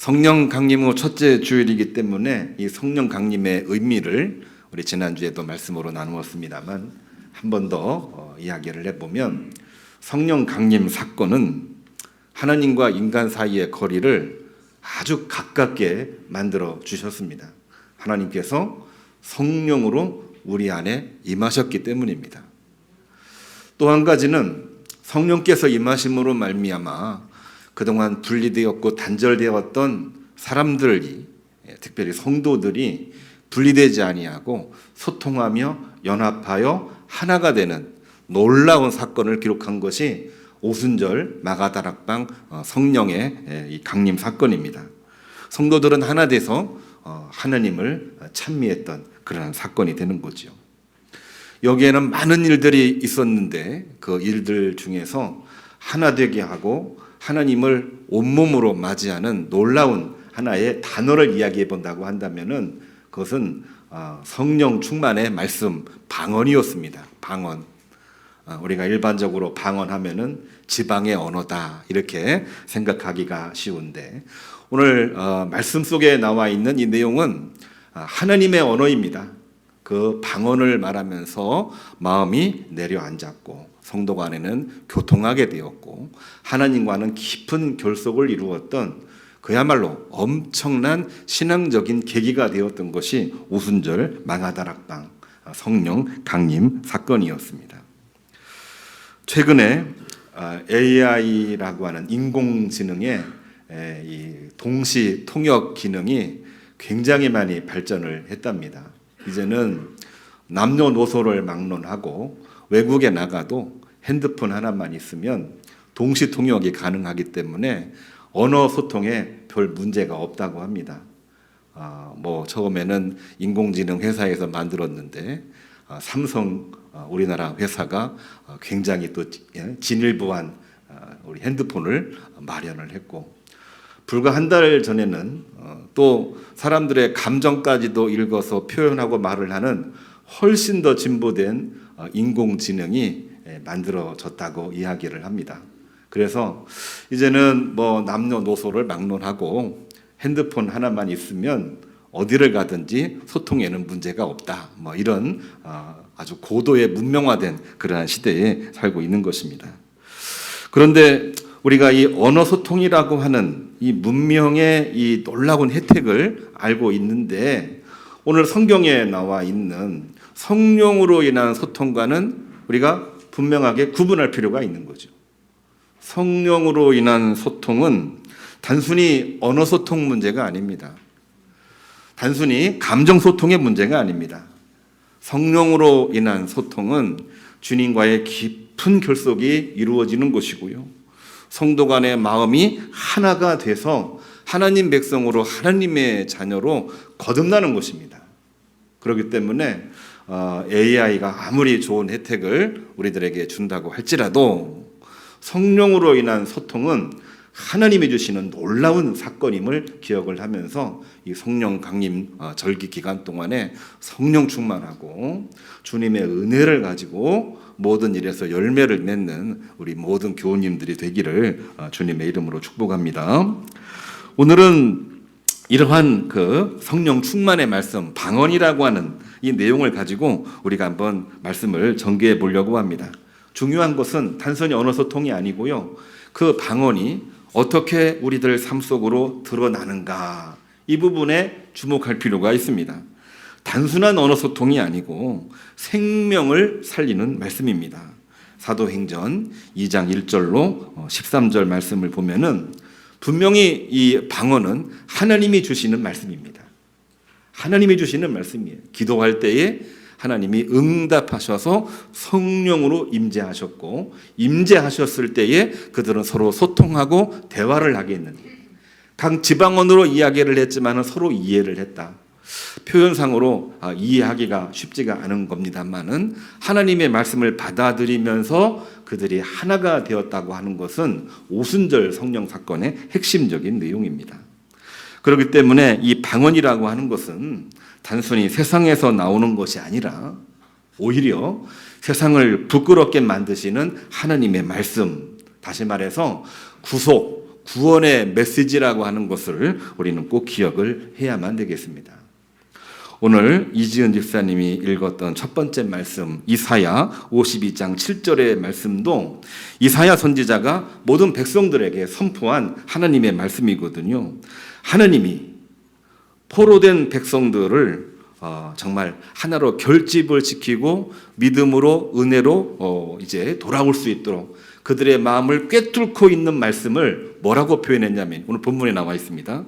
성령 강림 후 첫째 주일이기 때문에 이 성령 강림의 의미를 우리 지난주에도 말씀으로 나누었습니다만 한 번 더 이야기를 해보면, 성령 강림 사건은 하나님과 인간 사이의 거리를 아주 가깝게 만들어 주셨습니다. 하나님께서 성령으로 우리 안에 임하셨기 때문입니다. 또 한 가지는 성령께서 임하심으로 말미암아 그동안 분리되었고 단절되었던 사람들이, 특별히 성도들이 분리되지 아니하고 소통하며 연합하여 하나가 되는 놀라운 사건을 기록한 것이 오순절 마가다락방 성령의 이 강림 사건입니다. 성도들은 하나 돼서 하나님을 찬미했던 그런 사건이 되는 거죠. 여기에는 많은 일들이 있었는데 그 일들 중에서 하나 되게 하고 하나님을 온몸으로 맞이하는 놀라운 하나의 단어를 이야기해 본다고 한다면은 그것은 성령 충만의 말씀, 방언이었습니다. 방언. 우리가 일반적으로 방언하면은 지방의 언어다 이렇게 생각하기가 쉬운데, 오늘 말씀 속에 나와 있는 이 내용은 하나님의 언어입니다. 그 방언을 말하면서 마음이 내려앉았고 성도 간에는 교통하게 되었고 하나님과는 깊은 결속을 이루었던 그야말로 엄청난 신앙적인 계기가 되었던 것이 오순절 마가다락방 성령 강림 사건이었습니다. 최근에 AI라고 하는 인공지능의 이 동시 통역 기능이 굉장히 많이 발전을 했답니다. 이제는 남녀노소를 막론하고 외국에 나가도 핸드폰 하나만 있으면 동시 통역이 가능하기 때문에 언어 소통에 별 문제가 없다고 합니다. 처음에는 인공지능 회사에서 만들었는데 삼성 우리나라 회사가 굉장히 또 진일보한 우리 핸드폰을 마련을 했고, 불과 한 달 전에는 또 사람들의 감정까지도 읽어서 표현하고 말을 하는 훨씬 더 진보된 인공지능이 만들어졌다고 이야기를 합니다. 그래서 이제는 남녀노소를 막론하고 핸드폰 하나만 있으면 어디를 가든지 소통에는 문제가 없다. 이런 아주 고도의 문명화된 그러한 시대에 살고 있는 것입니다. 그런데 우리가 이 언어 소통이라고 하는 이 문명의 이 놀라운 혜택을 알고 있는데, 오늘 성경에 나와 있는 성령으로 인한 소통과는 우리가 분명하게 구분할 필요가 있는 거죠. 성령으로 인한 소통은 단순히 언어 소통 문제가 아닙니다. 단순히 감정 소통의 문제가 아닙니다. 성령으로 인한 소통은 주님과의 깊은 결속이 이루어지는 것이고요. 성도 간의 마음이 하나가 돼서 하나님 백성으로 하나님의 자녀로 거듭나는 것입니다. 그렇기 때문에 AI가 아무리 좋은 혜택을 우리들에게 준다고 할지라도 성령으로 인한 소통은 하나님이 주시는 놀라운 사건임을 기억을 하면서 이 성령 강림 절기 기간 동안에 성령 충만하고 주님의 은혜를 가지고 모든 일에서 열매를 맺는 우리 모든 교우님들이 되기를 주님의 이름으로 축복합니다. 오늘은 이러한 그 성령 충만의 말씀, 방언이라고 하는 이 내용을 가지고 우리가 한번 말씀을 전개해 보려고 합니다. 중요한 것은 단순히 언어 소통이 아니고요, 그 방언이 어떻게 우리들 삶 속으로 드러나는가, 이 부분에 주목할 필요가 있습니다. 단순한 언어 소통이 아니고 생명을 살리는 말씀입니다. 사도행전 2장 1절로 13절 말씀을 보면은 분명히 이 방언은 하나님이 주시는 말씀입니다. 하나님이 주시는 말씀이에요. 기도할 때에 하나님이 응답하셔서 성령으로 임재하셨고, 임재하셨을 때에 그들은 서로 소통하고 대화를 하게 했는데, 각 지방언어로 이야기를 했지만 서로 이해를 했다. 표현상으로 이해하기가 쉽지가 않은 겁니다만은 하나님의 말씀을 받아들이면서 그들이 하나가 되었다고 하는 것은 오순절 성령 사건의 핵심적인 내용입니다. 그렇기 때문에 이 방언이라고 하는 것은 단순히 세상에서 나오는 것이 아니라 오히려 세상을 부끄럽게 만드시는 하나님의 말씀, 다시 말해서 구속, 구원의 메시지라고 하는 것을 우리는 꼭 기억을 해야만 되겠습니다. 오늘 이지은 집사님이 읽었던 첫 번째 말씀 이사야 52장 7절의 말씀도 이사야 선지자가 모든 백성들에게 선포한 하나님의 말씀이거든요. 하나님이 포로된 백성들을 정말 하나로 결집을 시키고 믿음으로 은혜로 이제 돌아올 수 있도록 그들의 마음을 꿰뚫고 있는 말씀을 뭐라고 표현했냐면 오늘 본문에 나와 있습니다.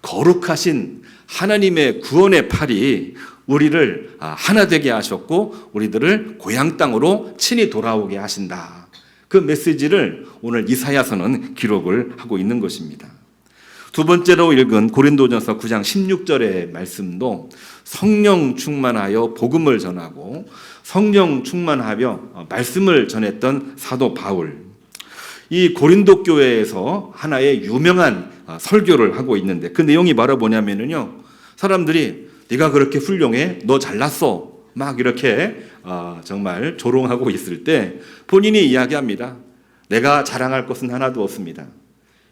거룩하신 하나님의 구원의 팔이 우리를 하나 되게 하셨고 우리들을 고향 땅으로 친히 돌아오게 하신다. 그 메시지를 오늘 이사야서는 기록을 하고 있는 것입니다. 두 번째로 읽은 고린도전서 9장 16절의 말씀도 성령 충만하여 복음을 전하고 성령 충만하여 말씀을 전했던 사도 바울. 이 고린도 교회에서 하나의 유명한 설교를 하고 있는데 그 내용이 바로 뭐냐면요. 사람들이 네가 그렇게 훌륭해, 너 잘났어, 막 이렇게 정말 조롱하고 있을 때 본인이 이야기합니다. 내가 자랑할 것은 하나도 없습니다.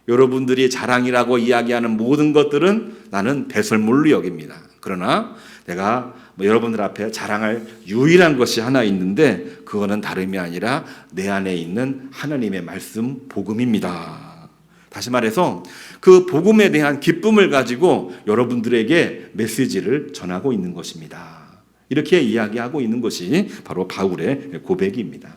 여러분들이 자랑이라고 이야기하는 모든 것들은 나는 배설물로 여깁니다. 그러나 내가 여러분들 앞에 자랑할 유일한 것이 하나 있는데 그거는 다름이 아니라 내 안에 있는 하나님의 말씀 복음입니다. 다시 말해서 그 복음에 대한 기쁨을 가지고 여러분들에게 메시지를 전하고 있는 것입니다. 이렇게 이야기하고 있는 것이 바로 바울의 고백입니다.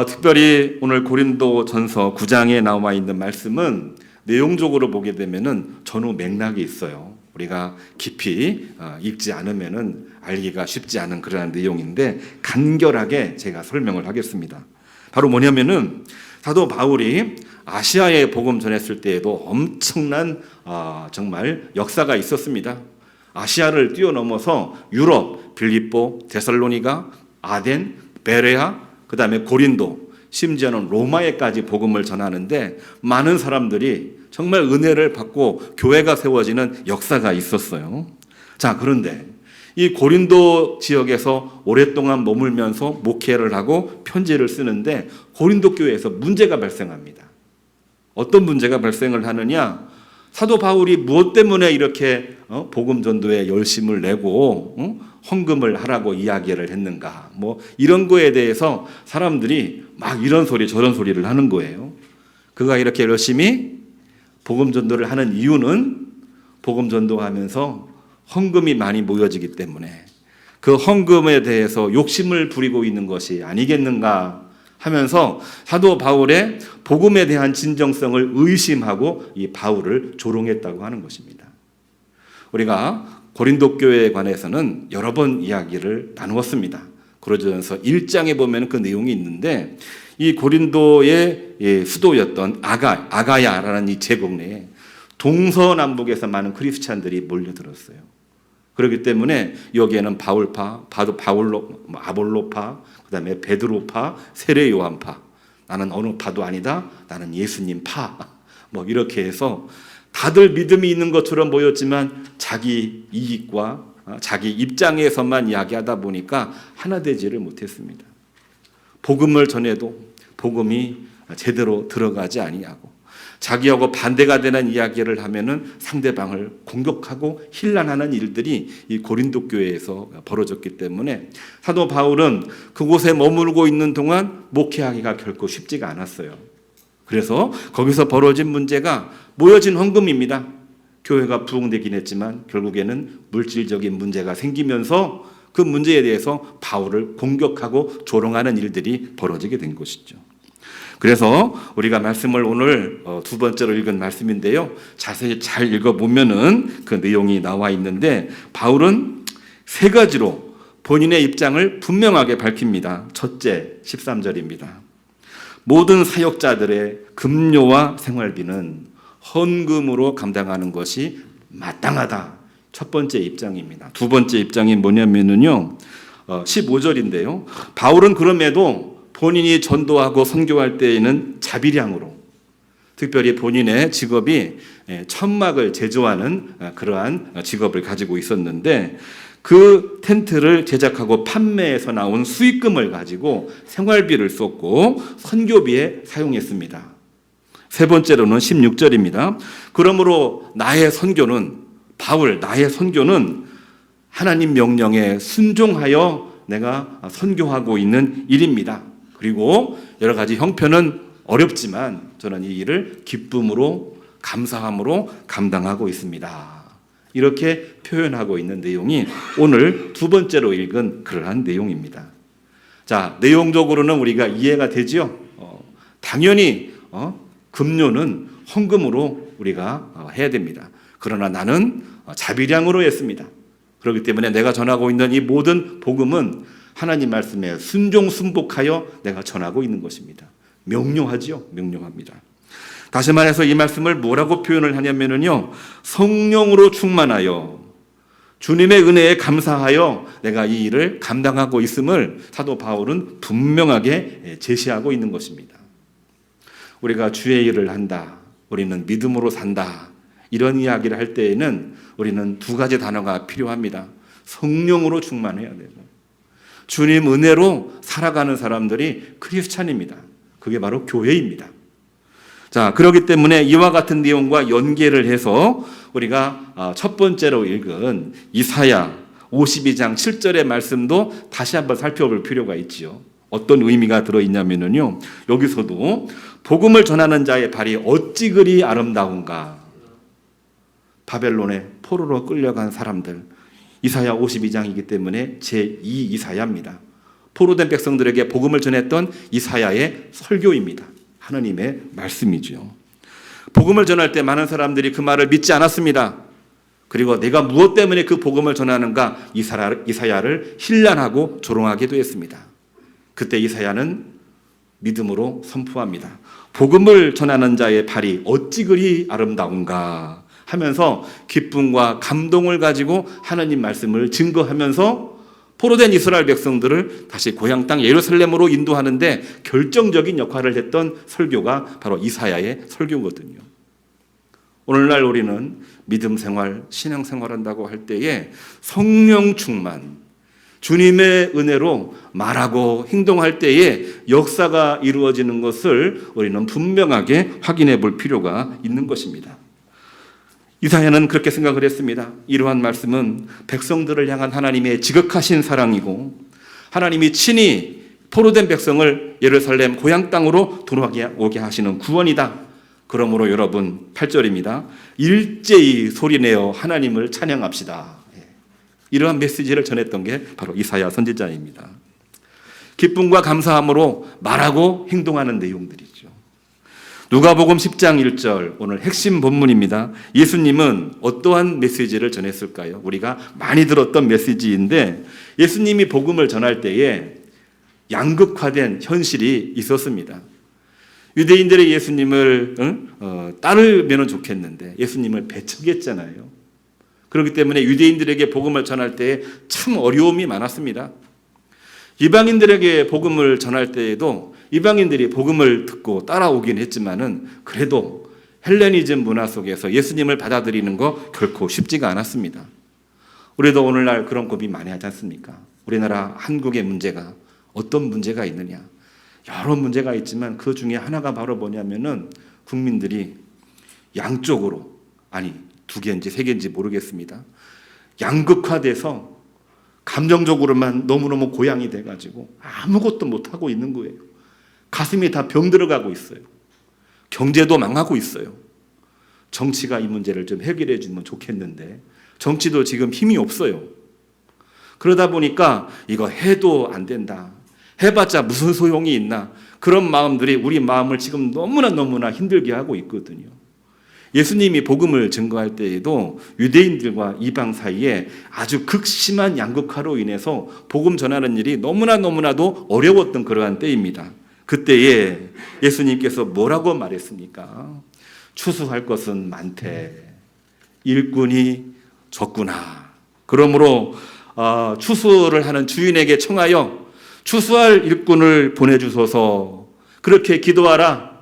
특별히 오늘 고린도전서 9장에 나와 있는 말씀은 내용적으로 보게 되면은 전후 맥락이 있어요. 우리가 깊이 읽지 않으면은 알기가 쉽지 않은 그러한 내용인데 간결하게 제가 설명을 하겠습니다. 바로 뭐냐면은 사도 바울이 아시아에 복음 전했을 때에도 엄청난 정말 역사가 있었습니다. 아시아를 뛰어넘어서 유럽, 빌립보, 데살로니가, 아덴, 베레아, 그 다음에 고린도, 심지어는 로마에까지 복음을 전하는데 많은 사람들이 정말 은혜를 받고 교회가 세워지는 역사가 있었어요. 자, 그런데 이 고린도 지역에서 오랫동안 머물면서 목회를 하고 편지를 쓰는데 고린도 교회에서 문제가 발생합니다. 어떤 문제가 발생을 하느냐? 사도 바울이 무엇 때문에 이렇게 복음 전도에 열심을 내고 헌금을 하라고 이야기를 했는가? 뭐 이런 거에 대해서 사람들이 막 이런 소리 저런 소리를 하는 거예요. 그가 이렇게 열심히 복음 전도를 하는 이유는 복음 전도하면서 헌금이 많이 모여지기 때문에 그 헌금에 대해서 욕심을 부리고 있는 것이 아니겠는가 하면서 사도 바울의 복음에 대한 진정성을 의심하고 이 바울을 조롱했다고 하는 것입니다. 우리가 고린도 교회에 관해서는 여러 번 이야기를 나누었습니다. 고린도전서 1장에 보면 그 내용이 있는데 이 고린도의 수도였던 아가야라는 이 제국 내에 동서남북에서 많은 크리스찬들이 몰려들었어요. 그렇기 때문에 여기에는 바울파, 아볼로파, 그 다음에 베드로파, 세례 요한파, 나는 어느 파도 아니다, 나는 예수님 파, 뭐 이렇게 해서 다들 믿음이 있는 것처럼 보였지만 자기 이익과 자기 입장에서만 이야기하다 보니까 하나 되지를 못했습니다. 복음을 전해도 복음이 제대로 들어가지 아니하고 자기하고 반대가 되는 이야기를 하면은 상대방을 공격하고 힐난하는 일들이 이 고린도 교회에서 벌어졌기 때문에 사도 바울은 그곳에 머물고 있는 동안 목회하기가 결코 쉽지가 않았어요. 그래서 거기서 벌어진 문제가 모여진 헌금입니다. 교회가 부흥되긴 했지만 결국에는 물질적인 문제가 생기면서 그 문제에 대해서 바울을 공격하고 조롱하는 일들이 벌어지게 된 것이죠. 그래서 우리가 말씀을 오늘 두 번째로 읽은 말씀인데요. 자세히 잘 읽어보면은 그 내용이 나와 있는데 바울은 세 가지로 본인의 입장을 분명하게 밝힙니다. 첫째, 13절입니다. 모든 사역자들의 급료와 생활비는 헌금으로 감당하는 것이 마땅하다. 첫 번째 입장입니다. 두 번째 입장이 뭐냐면요. 15절인데요. 바울은 그럼에도 본인이 전도하고 선교할 때에는 자비량으로 특별히 본인의 직업이 천막을 제조하는 그러한 직업을 가지고 있었는데 그 텐트를 제작하고 판매해서 나온 수익금을 가지고 생활비를 썼고 선교비에 사용했습니다. 세 번째로는 16절입니다. 그러므로 나의 선교는 하나님 명령에 순종하여 내가 선교하고 있는 일입니다. 그리고 여러 가지 형편은 어렵지만 저는 이 일을 기쁨으로 감사함으로 감당하고 있습니다. 이렇게 표현하고 있는 내용이 오늘 두 번째로 읽은 그러한 내용입니다. 자, 내용적으로는 우리가 이해가 되지요. 당연히 급료는 헌금으로 우리가 해야 됩니다. 그러나 나는 자비량으로 했습니다. 그렇기 때문에 내가 전하고 있는 이 모든 복음은 하나님 말씀에 순종 순복하여 내가 전하고 있는 것입니다. 명료하지요. 명료합니다. 다시 말해서 이 말씀을 뭐라고 표현을 하냐면요, 성령으로 충만하여 주님의 은혜에 감사하여 내가 이 일을 감당하고 있음을 사도 바울은 분명하게 제시하고 있는 것입니다. 우리가 주의 일을 한다, 우리는 믿음으로 산다, 이런 이야기를 할 때에는 우리는 두 가지 단어가 필요합니다. 성령으로 충만해야 되고, 주님 은혜로 살아가는 사람들이 크리스찬입니다. 그게 바로 교회입니다. 자, 그렇기 때문에 이와 같은 내용과 연계를 해서 우리가 첫 번째로 읽은 이사야 52장 7절의 말씀도 다시 한번 살펴볼 필요가 있지요. 어떤 의미가 들어있냐면요, 여기서도 복음을 전하는 자의 발이 어찌 그리 아름다운가. 바벨론의 포로로 끌려간 사람들, 이사야 52장이기 때문에 제2 이사야입니다. 포로된 백성들에게 복음을 전했던 이사야의 설교입니다. 하나님의 말씀이죠. 복음을 전할 때 많은 사람들이 그 말을 믿지 않았습니다. 그리고 내가 무엇 때문에 그 복음을 전하는가, 이사야를 힐난하고 조롱하기도 했습니다. 그때 이사야는 믿음으로 선포합니다. 복음을 전하는 자의 발이 어찌 그리 아름다운가 하면서 기쁨과 감동을 가지고 하나님 말씀을 증거하면서 포로된 이스라엘 백성들을 다시 고향 땅 예루살렘으로 인도하는데 결정적인 역할을 했던 설교가 바로 이사야의 설교거든요. 오늘날 우리는 믿음 생활, 신앙 생활한다고 할 때에 성령 충만, 주님의 은혜로 말하고 행동할 때에 역사가 이루어지는 것을 우리는 분명하게 확인해 볼 필요가 있는 것입니다. 이사야는 그렇게 생각을 했습니다. 이러한 말씀은 백성들을 향한 하나님의 지극하신 사랑이고, 하나님이 친히 포로된 백성을 예루살렘 고향 땅으로 돌아오게 하시는 구원이다. 그러므로 여러분 8절입니다. 일제히 소리내어 하나님을 찬양합시다. 이러한 메시지를 전했던 게 바로 이사야 선지자입니다. 기쁨과 감사함으로 말하고 행동하는 내용들이죠. 누가복음 10장 1절, 오늘 핵심 본문입니다. 예수님은 어떠한 메시지를 전했을까요? 우리가 많이 들었던 메시지인데, 예수님이 복음을 전할 때에 양극화된 현실이 있었습니다. 유대인들의 예수님을 따르면 좋겠는데 예수님을 배척했잖아요. 그렇기 때문에 유대인들에게 복음을 전할 때에 참 어려움이 많았습니다. 이방인들에게 복음을 전할 때에도 이방인들이 복음을 듣고 따라오긴 했지만은 그래도 헬레니즘 문화 속에서 예수님을 받아들이는 거 결코 쉽지가 않았습니다. 우리도 오늘날 그런 고민 많이 하지 않습니까? 우리나라 한국의 문제가 어떤 문제가 있느냐? 여러 문제가 있지만 그 중에 하나가 바로 뭐냐면은 국민들이 양쪽으로, 아니 두 개인지 세 개인지 모르겠습니다. 양극화돼서 감정적으로만 너무너무 고양이 돼가지고 아무것도 못하고 있는 거예요. 가슴이 다 병들어가고 있어요. 경제도 망하고 있어요. 정치가 이 문제를 좀 해결해 주면 좋겠는데 정치도 지금 힘이 없어요. 그러다 보니까 이거 해도 안 된다, 해봤자 무슨 소용이 있나, 그런 마음들이 우리 마음을 지금 너무나 힘들게 하고 있거든요. 예수님이 복음을 증거할 때에도 유대인들과 이방 사이에 아주 극심한 양극화로 인해서 복음 전하는 일이 너무나도 어려웠던 그러한 때입니다. 그때에 예수님께서 뭐라고 말했습니까? 추수할 것은 많되 일꾼이 적구나. 그러므로 추수를 하는 주인에게 청하여 추수할 일꾼을 보내주소서. 그렇게 기도하라.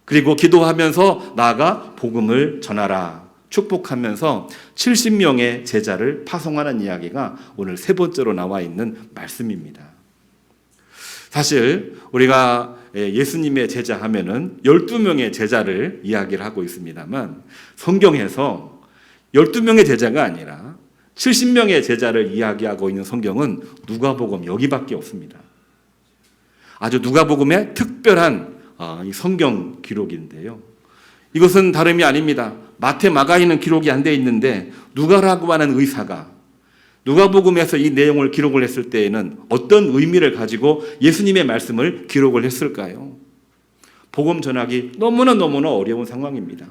그리고 기도하면서 나아가 복음을 전하라. 축복하면서 70명의 제자를 파송하는 이야기가 오늘 세 번째로 나와 있는 말씀입니다. 사실 우리가 예수님의 제자 하면은 12명의 제자를 이야기를 하고 있습니다만 성경에서 12명의 제자가 아니라 70명의 제자를 이야기하고 있는 성경은 누가복음 여기밖에 없습니다. 아주 누가복음의 특별한 이 성경 기록인데요. 이것은 다름이 아닙니다. 마태, 마가에는 기록이 안 돼 있는데 누가라고 하는 의사가 누가복음에서 이 내용을 기록을 했을 때에는 어떤 의미를 가지고 예수님의 말씀을 기록을 했을까요? 복음 전하기 너무나 어려운 상황입니다.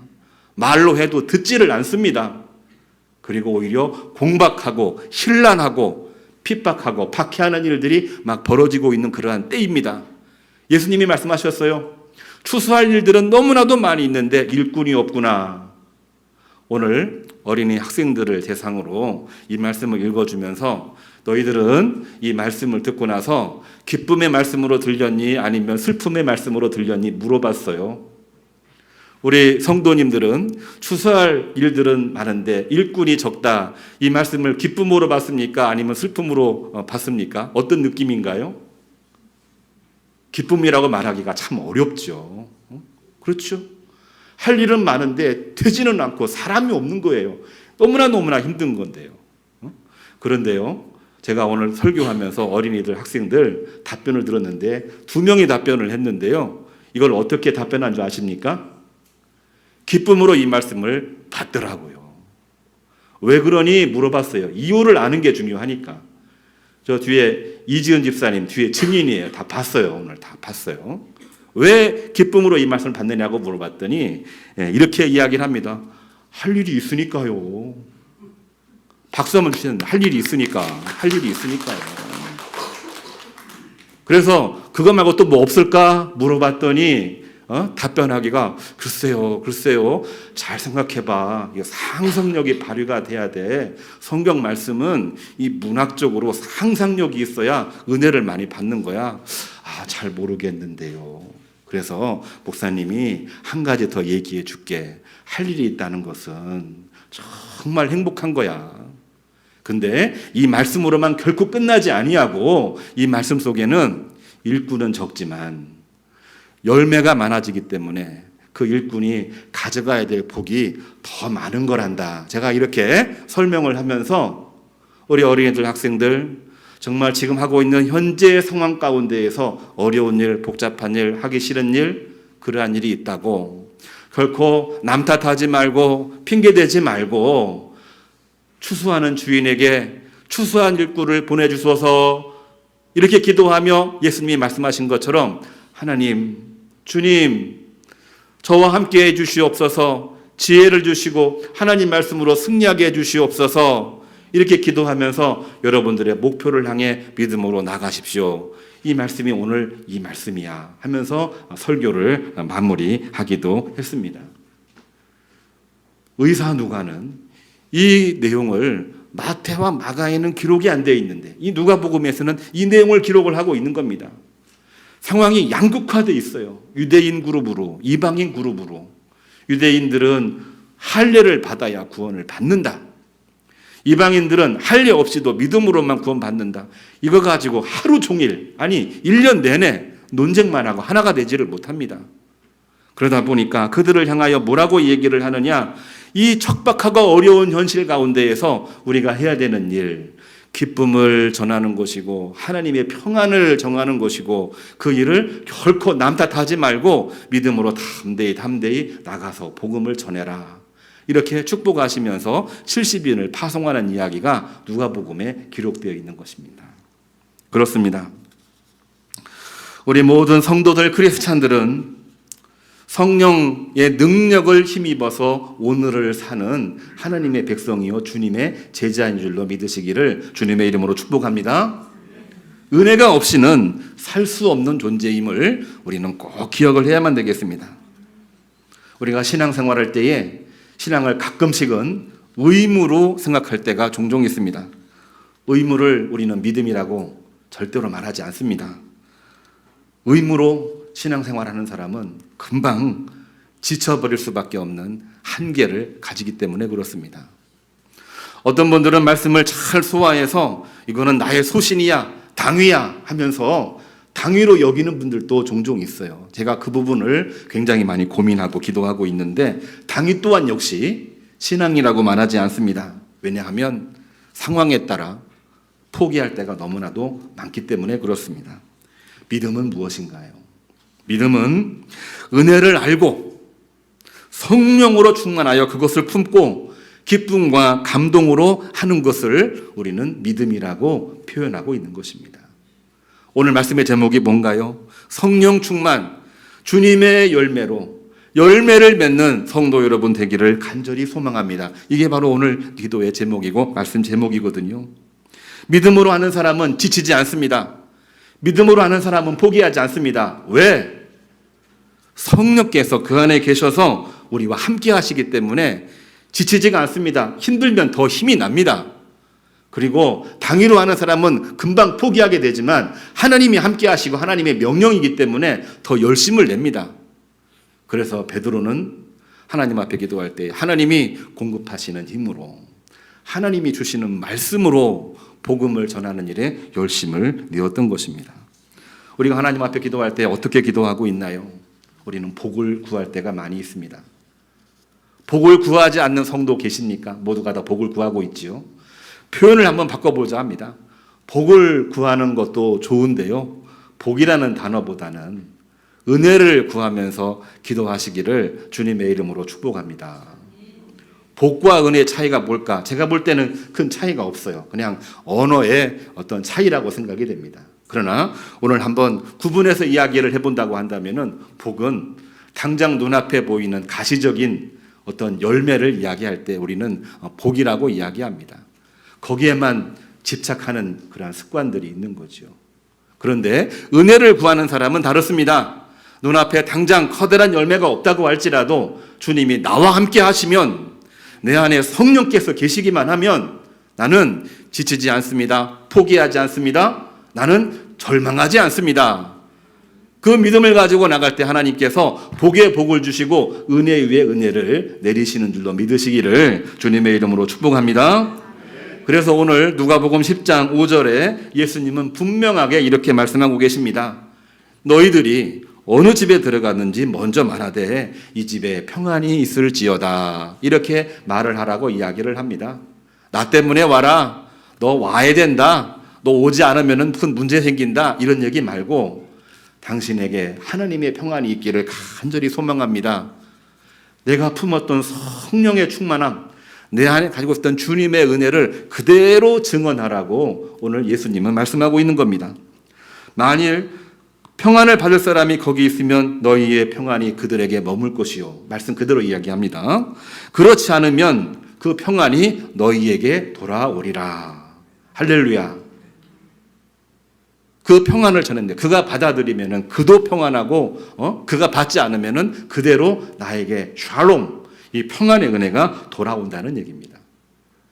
말로 해도 듣지를 않습니다. 그리고 오히려 공박하고 신란하고 핍박하고 박해하는 일들이 막 벌어지고 있는 그러한 때입니다. 예수님이 말씀하셨어요. 추수할 일들은 너무나도 많이 있는데 일꾼이 없구나. 오늘 어린이 학생들을 대상으로 이 말씀을 읽어주면서 너희들은 이 말씀을 듣고 나서 기쁨의 말씀으로 들렸니 아니면 슬픔의 말씀으로 들렸니 물어봤어요. 우리 성도님들은 추수할 일들은 많은데 일꾼이 적다. 이 말씀을 기쁨으로 받습니까? 아니면 슬픔으로 받습니까? 어떤 느낌인가요? 기쁨이라고 말하기가 참 어렵죠. 그렇죠? 할 일은 많은데 되지는 않고 사람이 없는 거예요. 너무나 힘든 건데요. 그런데요, 제가 오늘 설교하면서 어린이들, 학생들 답변을 들었는데 2명이 답변을 했는데요. 이걸 어떻게 답변한 줄 아십니까? 기쁨으로 이 말씀을 받더라고요. 왜 그러니 물어봤어요. 이유를 아는 게 중요하니까. 저 뒤에 이지은 집사님 뒤에 증인이에요. 다 봤어요. 오늘 다 봤어요. 왜 기쁨으로 이 말씀을 받느냐고 물어봤더니 이렇게 이야기를 합니다. 할 일이 있으니까요. 박수 한번 주시는데 할 일이 있으니까요. 그래서 그거 말고 또 뭐 없을까 물어봤더니 답변하기가 글쎄요 잘 생각해봐. 상상력이 발휘가 돼야 돼. 성경 말씀은 이 문학적으로 상상력이 있어야 은혜를 많이 받는 거야. 잘 모르겠는데요. 그래서 목사님이 한 가지 더 얘기해 줄게. 할 일이 있다는 것은 정말 행복한 거야. 근데 이 말씀으로만 결코 끝나지 아니하고 이 말씀 속에는 일꾼은 적지만 열매가 많아지기 때문에 그 일꾼이 가져가야 될 복이 더 많은 거란다. 제가 이렇게 설명을 하면서 우리 어린이들, 학생들 정말 지금 하고 있는 현재 상황 가운데에서 어려운 일, 복잡한 일, 하기 싫은 일, 그러한 일이 있다고 결코 남 탓하지 말고 핑계대지 말고 추수하는 주인에게 추수한 일꾼을 보내주소서 이렇게 기도하며 예수님이 말씀하신 것처럼 하나님, 주님, 저와 함께 해 주시옵소서, 지혜를 주시고 하나님 말씀으로 승리하게 해 주시옵소서 이렇게 기도하면서 여러분들의 목표를 향해 믿음으로 나가십시오. 이 말씀이 오늘 이 말씀이야 하면서 설교를 마무리하기도 했습니다. 의사 누가는 이 내용을 마태와 마가에는 기록이 안 되어 있는데 이 누가복음에서는 이 내용을 기록을 하고 있는 겁니다. 상황이 양극화되어 있어요. 유대인 그룹으로, 이방인 그룹으로. 유대인들은 할례를 받아야 구원을 받는다. 이방인들은 할례 없이도 믿음으로만 구원받는다. 이거 가지고 하루 종일, 아니 1년 내내 논쟁만 하고 하나가 되지를 못합니다. 그러다 보니까 그들을 향하여 뭐라고 얘기를 하느냐? 이 척박하고 어려운 현실 가운데에서 우리가 해야 되는 일, 기쁨을 전하는 것이고 하나님의 평안을 정하는 것이고 그 일을 결코 남 탓하지 말고 믿음으로 담대히 나가서 복음을 전해라. 이렇게 축복하시면서 70인을 파송하는 이야기가 누가복음에 기록되어 있는 것입니다. 그렇습니다. 우리 모든 성도들 크리스찬들은 성령의 능력을 힘입어서 오늘을 사는 하나님의 백성이요 주님의 제자인 줄로 믿으시기를 주님의 이름으로 축복합니다. 은혜가 없이는 살 수 없는 존재임을 우리는 꼭 기억을 해야만 되겠습니다. 우리가 신앙생활할 때에 신앙을 가끔씩은 의무로 생각할 때가 종종 있습니다. 의무를 우리는 믿음이라고 절대로 말하지 않습니다. 의무로 신앙생활하는 사람은 금방 지쳐버릴 수밖에 없는 한계를 가지기 때문에 그렇습니다. 어떤 분들은 말씀을 잘 소화해서 이거는 나의 소신이야, 당위야 하면서 당위로 여기는 분들도 종종 있어요. 제가 그 부분을 굉장히 많이 고민하고 기도하고 있는데 당위 또한 역시 신앙이라고 말하지 않습니다. 왜냐하면 상황에 따라 포기할 때가 너무나도 많기 때문에 그렇습니다. 믿음은 무엇인가요? 믿음은 은혜를 알고 성령으로 충만하여 그것을 품고 기쁨과 감동으로 하는 것을 우리는 믿음이라고 표현하고 있는 것입니다. 오늘 말씀의 제목이 뭔가요? 성령 충만, 주님의 열매를 맺는 성도 여러분 되기를 간절히 소망합니다. 이게 바로 오늘 기도의 제목이고 말씀 제목이거든요. 믿음으로 하는 사람은 지치지 않습니다. 믿음으로 하는 사람은 포기하지 않습니다. 왜? 성령께서 그 안에 계셔서 우리와 함께 하시기 때문에 지치지가 않습니다. 힘들면 더 힘이 납니다. 그리고 당위로 하는 사람은 금방 포기하게 되지만 하나님이 함께 하시고 하나님의 명령이기 때문에 더 열심을 냅니다. 그래서 베드로는 하나님 앞에 기도할 때 하나님이 공급하시는 힘으로 하나님이 주시는 말씀으로 복음을 전하는 일에 열심을 내었던 것입니다. 우리가 하나님 앞에 기도할 때 어떻게 기도하고 있나요? 우리는 복을 구할 때가 많이 있습니다. 복을 구하지 않는 성도 계십니까? 모두가 다 복을 구하고 있지요. 표현을 한번 바꿔보자 합니다. 복을 구하는 것도 좋은데요. 복이라는 단어보다는 은혜를 구하면서 기도하시기를 주님의 이름으로 축복합니다. 복과 은혜의 차이가 뭘까? 제가 볼 때는 큰 차이가 없어요. 그냥 언어의 어떤 차이라고 생각이 됩니다. 그러나 오늘 한번 구분해서 이야기를 해본다고 한다면은 복은 당장 눈앞에 보이는 가시적인 어떤 열매를 이야기할 때 우리는 복이라고 이야기합니다. 거기에만 집착하는 그런 습관들이 있는 거죠. 그런데 은혜를 구하는 사람은 다릅니다. 눈앞에 당장 커다란 열매가 없다고 할지라도 주님이 나와 함께 하시면 내 안에 성령께서 계시기만 하면 나는 지치지 않습니다. 포기하지 않습니다. 나는 절망하지 않습니다. 그 믿음을 가지고 나갈 때 하나님께서 복에 복을 주시고 은혜 위에 은혜를 내리시는 줄로 믿으시기를 주님의 이름으로 축복합니다. 그래서 오늘 누가복음 10장 5절에 예수님은 분명하게 이렇게 말씀하고 계십니다. 너희들이 어느 집에 들어갔는지 먼저 말하되 이 집에 평안이 있을지어다. 이렇게 말을 하라고 이야기를 합니다. 나 때문에 와라. 너 와야 된다. 너 오지 않으면 큰 문제 생긴다. 이런 얘기 말고 당신에게 하나님의 평안이 있기를 간절히 소망합니다. 내가 품었던 성령의 충만함, 내 안에 가지고 있었던 주님의 은혜를 그대로 증언하라고 오늘 예수님은 말씀하고 있는 겁니다. 만일 평안을 받을 사람이 거기 있으면 너희의 평안이 그들에게 머물 것이요. 말씀 그대로 이야기합니다. 그렇지 않으면 그 평안이 너희에게 돌아오리라. 할렐루야. 그 평안을 전했는데 그가 받아들이면은 그도 평안하고 그가 받지 않으면은 그대로 나에게 샬롬, 이 평안의 은혜가 돌아온다는 얘기입니다.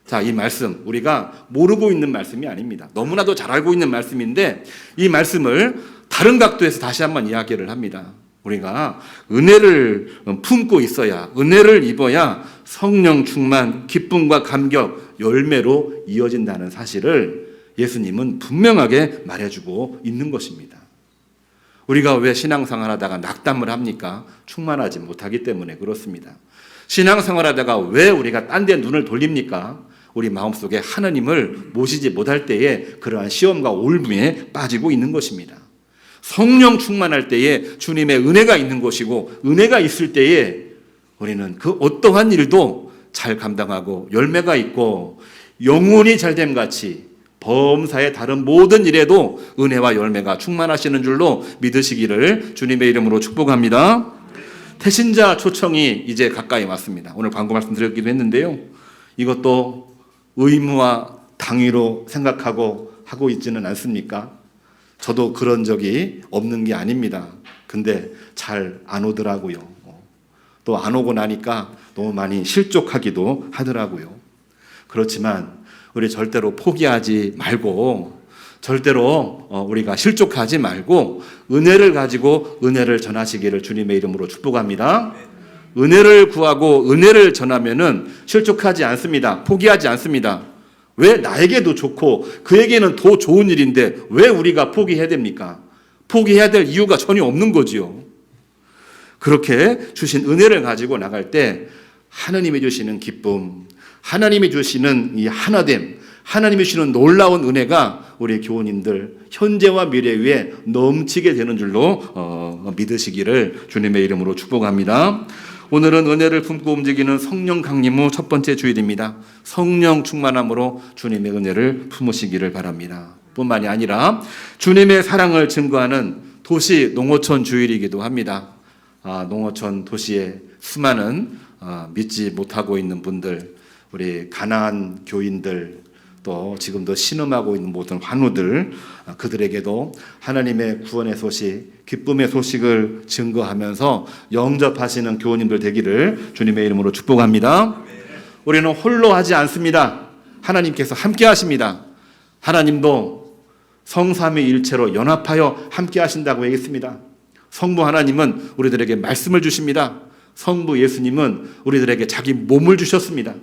자, 이 말씀 우리가 모르고 있는 말씀이 아닙니다. 너무나도 잘 알고 있는 말씀인데 이 말씀을 다른 각도에서 다시 한번 이야기를 합니다. 우리가 은혜를 품고 있어야, 은혜를 입어야 성령 충만, 기쁨과 감격, 열매로 이어진다는 사실을 예수님은 분명하게 말해주고 있는 것입니다. 우리가 왜 신앙생활 하다가 낙담을 합니까? 충만하지 못하기 때문에 그렇습니다. 신앙생활 하다가 왜 우리가 딴 데 눈을 돌립니까? 우리 마음속에 하나님을 모시지 못할 때에 그러한 시험과 올무에 빠지고 있는 것입니다. 성령 충만할 때에 주님의 은혜가 있는 것이고 은혜가 있을 때에 우리는 그 어떠한 일도 잘 감당하고 열매가 있고 영혼이 잘됨 같이 범사의 다른 모든 일에도 은혜와 열매가 충만하시는 줄로 믿으시기를 주님의 이름으로 축복합니다. 태신자 초청이 이제 가까이 왔습니다. 오늘 광고 말씀드렸기도 했는데요. 이것도 의무와 당위로 생각하고 하고 있지는 않습니까? 저도 그런 적이 없는 게 아닙니다. 근데 잘 안 오더라고요. 또 안 오고 나니까 너무 많이 실족하기도 하더라고요. 그렇지만 우리 절대로 포기하지 말고 절대로 우리가 실족하지 말고 은혜를 가지고 은혜를 전하시기를 주님의 이름으로 축복합니다. 은혜를 구하고 은혜를 전하면은 실족하지 않습니다. 포기하지 않습니다. 왜 나에게도 좋고 그에게는 더 좋은 일인데 왜 우리가 포기해야 됩니까? 포기해야 될 이유가 전혀 없는 거지요. 그렇게 주신 은혜를 가지고 나갈 때 하나님이 주시는 기쁨, 하나님이 주시는 이 하나됨, 하나님이 주시는 놀라운 은혜가 우리 교우님들 현재와 미래 위에 넘치게 되는 줄로 믿으시기를 주님의 이름으로 축복합니다. 오늘은 은혜를 품고 움직이는 성령 강림 후 첫 번째 주일입니다. 성령 충만함으로 주님의 은혜를 품으시기를 바랍니다. 뿐만이 아니라 주님의 사랑을 증거하는 도시 농어촌 주일이기도 합니다. 농어촌 도시에 수많은 믿지 못하고 있는 분들, 우리 가난한 교인들, 또 지금도 신음하고 있는 모든 환우들, 그들에게도 하나님의 구원의 소식, 기쁨의 소식을 증거하면서 영접하시는 교우님들 되기를 주님의 이름으로 축복합니다. 우리는 홀로 하지 않습니다. 하나님께서 함께 하십니다. 하나님도 성삼위 일체로 연합하여 함께 하신다고 얘기했습니다. 성부 하나님은 우리들에게 말씀을 주십니다. 성부 예수님은 우리들에게 자기 몸을 주셨습니다.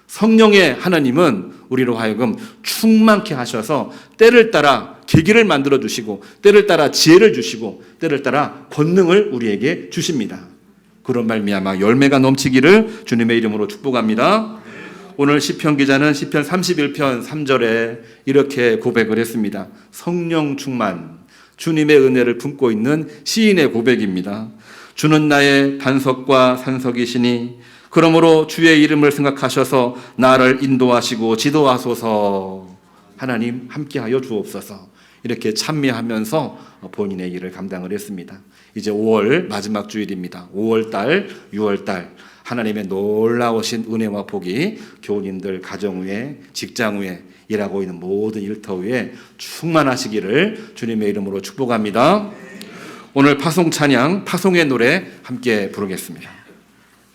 성령의 하나님은 우리로 하여금 충만케 하셔서 때를 따라 계기를 만들어 주시고, 때를 따라 지혜를 주시고, 때를 따라 권능을 우리에게 주십니다. 그런 말미암아 열매가 넘치기를 주님의 이름으로 축복합니다. 오늘 시편 기자는 시편 31편 3절에 이렇게 고백을 했습니다. 성령 충만, 주님의 은혜를 품고 있는 시인의 고백입니다. 주는 나의 반석과 산석이시니 그러므로 주의 이름을 생각하셔서 나를 인도하시고 지도하소서. 하나님 함께하여 주옵소서. 이렇게 찬미하면서 본인의 일을 감당을 했습니다. 이제 5월 마지막 주일입니다. 5월달, 6월달 하나님의 놀라우신 은혜와 복이 교우님들 가정 위에, 직장 위에, 일하고 있는 모든 일터 위에 충만하시기를 주님의 이름으로 축복합니다. 오늘 파송 찬양, 파송의 노래 함께 부르겠습니다.